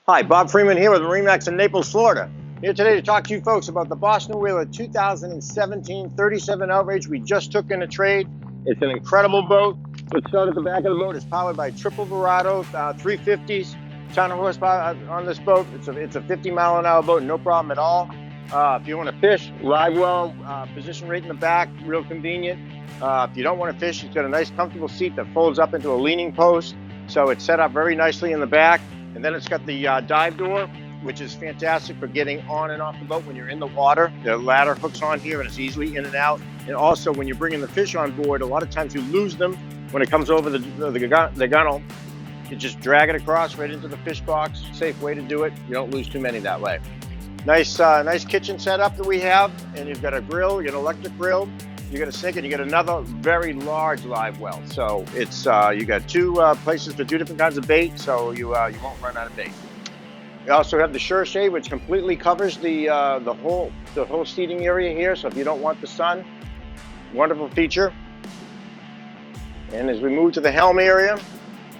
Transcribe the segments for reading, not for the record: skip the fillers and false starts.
Hi, Bob Freeman here with MarineMax in Naples, Florida. Here today to talk to you folks about the Boston Whaler 2017 37 Outrage we just took in a trade. It's an incredible boat. What's shown at the back of the boat is powered by triple Verado 350s. Ton of horsepower on this boat. It's a 50-mile-an-hour boat, no problem at all. If you want to fish, live well, position right in the back, real convenient. If you don't want to fish, it's got a nice comfortable seat that folds up into a leaning post. So it's set up very nicely in the back. And then it's got the dive door, which is fantastic for getting on and off the boat when you're in the water. The ladder hooks on here and it's easily in and out. And also when you're bringing the fish on board, a lot of times you lose them when it comes over the gunnel. You just drag it across right into the fish box. Safe way to do it. You don't lose too many that way. Nice kitchen setup that we have. And you've got a grill, you got an electric grill. You got a sink and you got another very large live well. So it's you got two places for two different kinds of bait, so you won't run out of bait. You also have the Sure Shade, which completely covers the whole seating area here. So if you don't want the sun, wonderful feature. And as we move to the Helm area,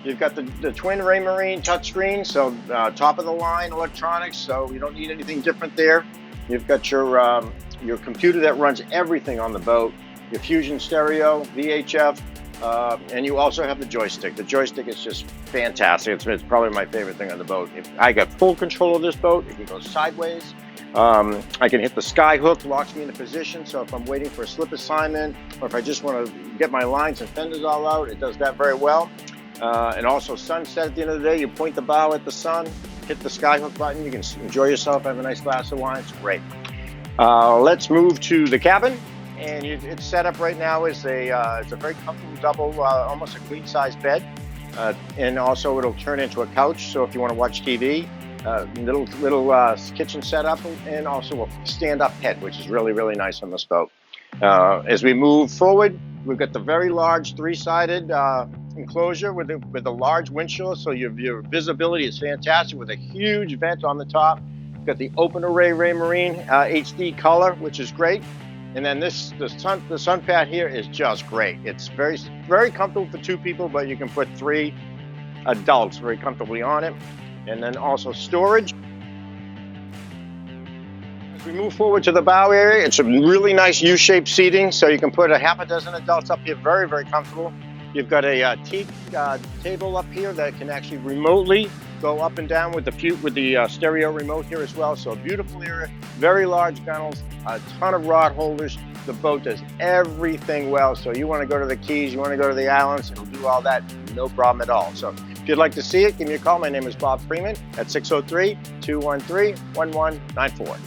you've got the twin Raymarine touchscreen, so top of the line electronics. So you don't need anything different there. You've got your computer that runs everything on the boat, your Fusion stereo, VHF, and you also have the joystick. The joystick is just fantastic. It's probably my favorite thing on the boat. I got full control of this boat. It can go sideways. I can hit the sky hook, locks me into position. So if I'm waiting for a slip assignment, or if I just want to get my lines and fenders all out, it does that very well. And also sunset at the end of the day, you point the bow at the sun, hit the sky hook button, you can enjoy yourself, have a nice glass of wine. It's great. Let's move to the cabin, and it's set up right now as it's a very comfortable double, almost a queen size bed, and also it'll turn into a couch. So if you want to watch TV, little kitchen setup, and also a stand-up head, which is really nice on this boat. As we move forward, we've got the very large three-sided enclosure with a large windshield, so your visibility is fantastic with a huge vent on the top. Got the open array Raymarine HD color, which is great. And then the sun pad here is just great. It's very comfortable for two people, but you can put three adults very comfortably on it. And then also storage. As we move forward to the bow area, it's a really nice U-shaped seating, so you can put a half a dozen adults up here, very comfortable. You've got a teak table up here that can actually remotely go up and down with the stereo remote here as well. So a beautiful area, very large gunnels, a ton of rod holders. The boat does everything well. So you want to go to the Keys, you want to go to the islands, it'll do all that, no problem at all. So if you'd like to see it, give me a call. My name is Bob Freeman at 603-213-1194.